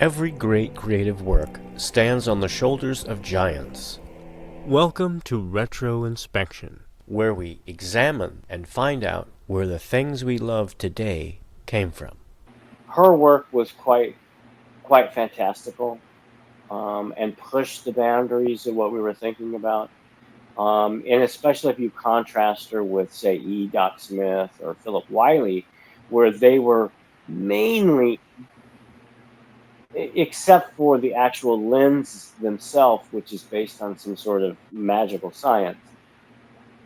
Every great creative work stands on the shoulders of giants. Welcome to RetroInspection, where we examine and find out where the things we love today came from. Her work was quite fantastical, and pushed the boundaries of what we were thinking about. And especially if you contrast her with, say, E. Doc Smith or Philip Wiley, where they were mainly, except for the actual lens themselves, which is based on some sort of magical science,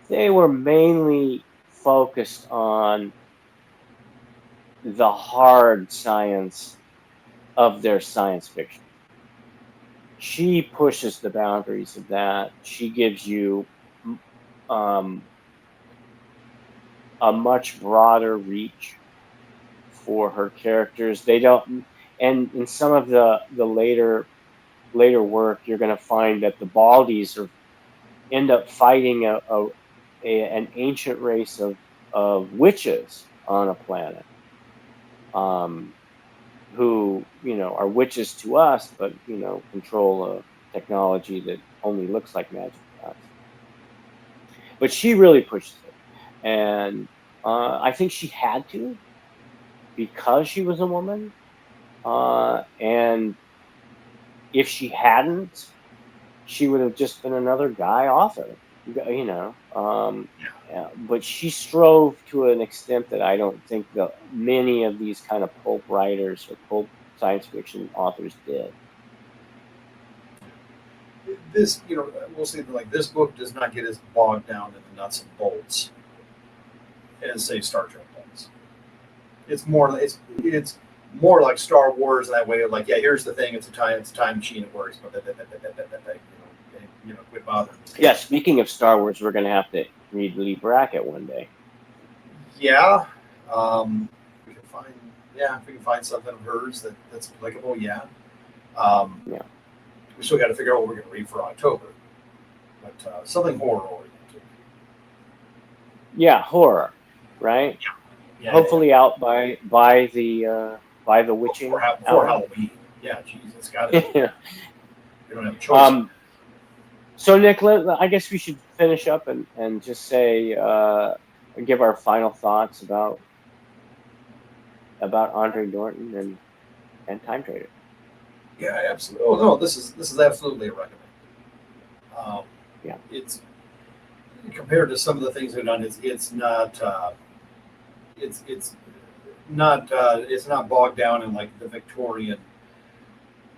they were mainly focused on the hard science of their science fiction. She pushes the boundaries of that. She gives you a much broader reach for her characters. They don't, and in some of the later work, you're going to find that the Baldies end up fighting an ancient race of witches on a planet, who are witches to us, but control a technology that only looks like magic to us. But she really pushes it, and I think she had to, because she was a woman. And if she hadn't, she would have just been another guy author, but she strove to an extent that I don't think many of these kind of pulp writers or pulp science fiction authors did. This, we'll say like this book does not get as bogged down in the nuts and bolts as say Star Trek does. It's more like Star Wars that way of like, yeah, here's the thing, it's a time machine, it works, but quit bothering me. Yeah, speaking of Star Wars, we're gonna have to read Lee Brackett one day. Yeah. If we can find something of hers that's applicable, yeah. Yeah. We still got to figure out what we're going to read for October, but something horror oriented. Yeah, horror, right? Yeah. Hopefully out by the witching before Halloween. Yeah, Jesus, it's got to. Yeah. We don't have a choice. So Nick, I guess we should finish up and just say, give our final thoughts about Andre Norton and Time Trader. Yeah, absolutely. Oh no, this is absolutely a recommend. Yeah, it's compared to some of the things we've done. It's not bogged down in like the Victorian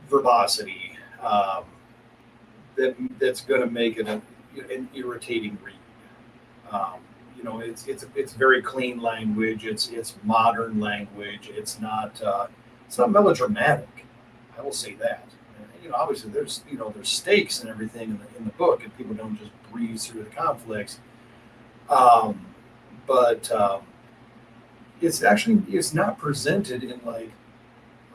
verbosity that's going to make it an irritating read. It's very clean language. It's modern language. It's not melodramatic. I will say that. Obviously there's stakes and everything in the book, and people don't just breeze through the conflicts. But it's not presented in like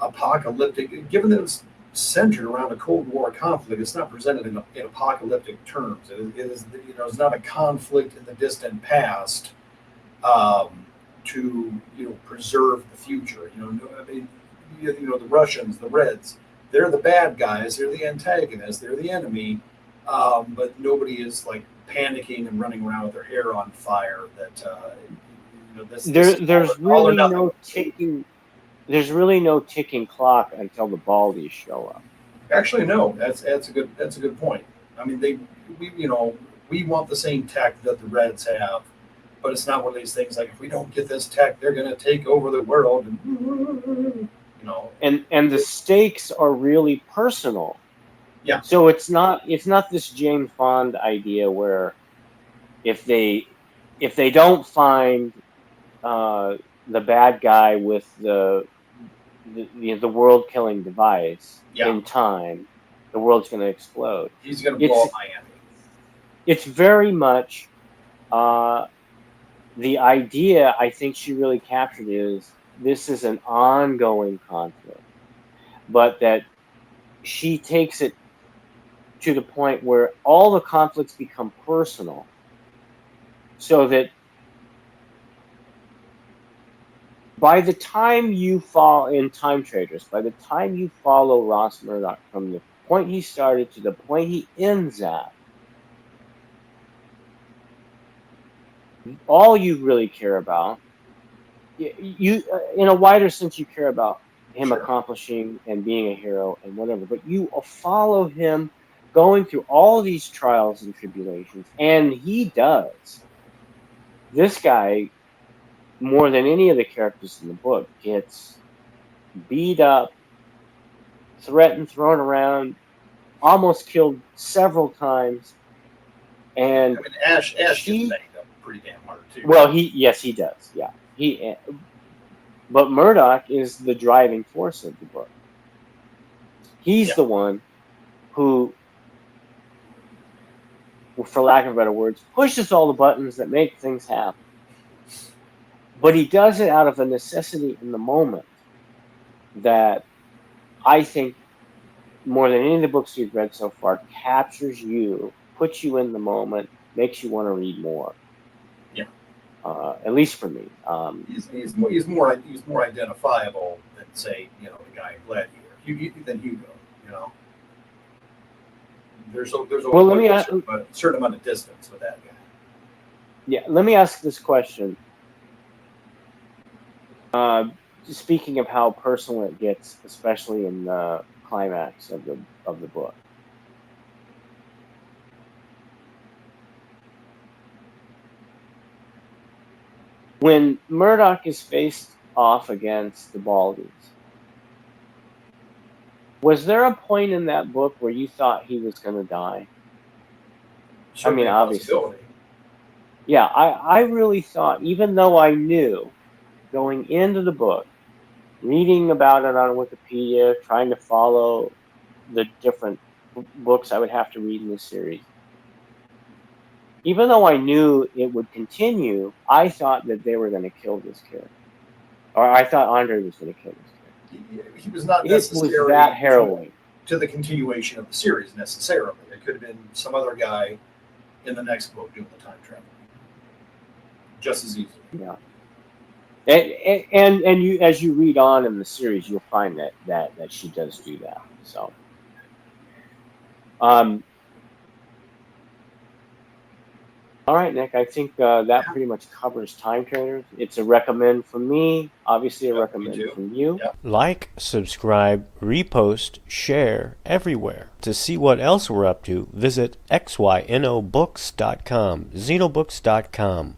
apocalyptic. Given that it's centered around a Cold War conflict, it's not presented in apocalyptic terms. It's not a conflict in the distant past to preserve the future. The Russians, the Reds, they're the bad guys, they're the antagonists, they're the enemy, but nobody is like panicking and running around with their hair on fire. There's really no ticking clock until the Baldies show up. Actually, no, that's a good point. I mean, we want the same tech that the Reds have, but it's not one of these things like, if we don't get this tech, they're going to take over the world. And the stakes are really personal. Yeah. So it's not this James Bond idea where if they don't find the bad guy with the world killing device in time, the world's going to explode. He's going to blow up Miami. It's very much the idea I think she really captured is this is an ongoing conflict, but that she takes it to the point where all the conflicts become personal, so that by the time you fall in Time Traders, by the time you follow Ross Murdoch from the point he started to the point he ends at, all you really care about, you in a wider sense, you care about him accomplishing and being a hero and whatever, but you follow him going through all these trials and tribulations, and he does. This guy, more than any of the characters in the book, gets beat up, threatened, thrown around, almost killed several times, and I mean, Ash gets banged up pretty damn hard too. Well, he does, yeah. But Murdoch is the driving force of the book. He's the one who, for lack of better words, pushes all the buttons that make things happen. But he does it out of a necessity in the moment that I think, more than any of the books we've read so far, captures you, puts you in the moment, makes you want to read more. Yeah. At least for me. He's more identifiable than, say, the guy Gladiator, than Hugo. There's a certain amount of distance with that guy. Yeah, let me ask this question. Speaking of how personal it gets, especially in the climax of the book. When Murdoch is faced off against the Baldies, was there a point in that book where you thought he was going to die? Certainly, I mean, obviously. Yeah, I really thought, even though I knew going into the book, reading about it on Wikipedia, trying to follow the different books I would have to read in this series, even though I knew it would continue, I thought that they were going to kill this character. Or I thought Andre was going to kill this character. He was not necessarily was that harrowing to the continuation of the series necessarily. It could have been some other guy in the next book doing the time travel. Just as easily. Yeah. And you, as you read on in the series, you'll find that she does do that. So, all right, Nick. I think that pretty much covers Time Traders. It's a recommend from me. Obviously, a recommend from you. Yep. Like, subscribe, repost, share everywhere. To see what else we're up to, visit xynobooks.com, xenobooks.com.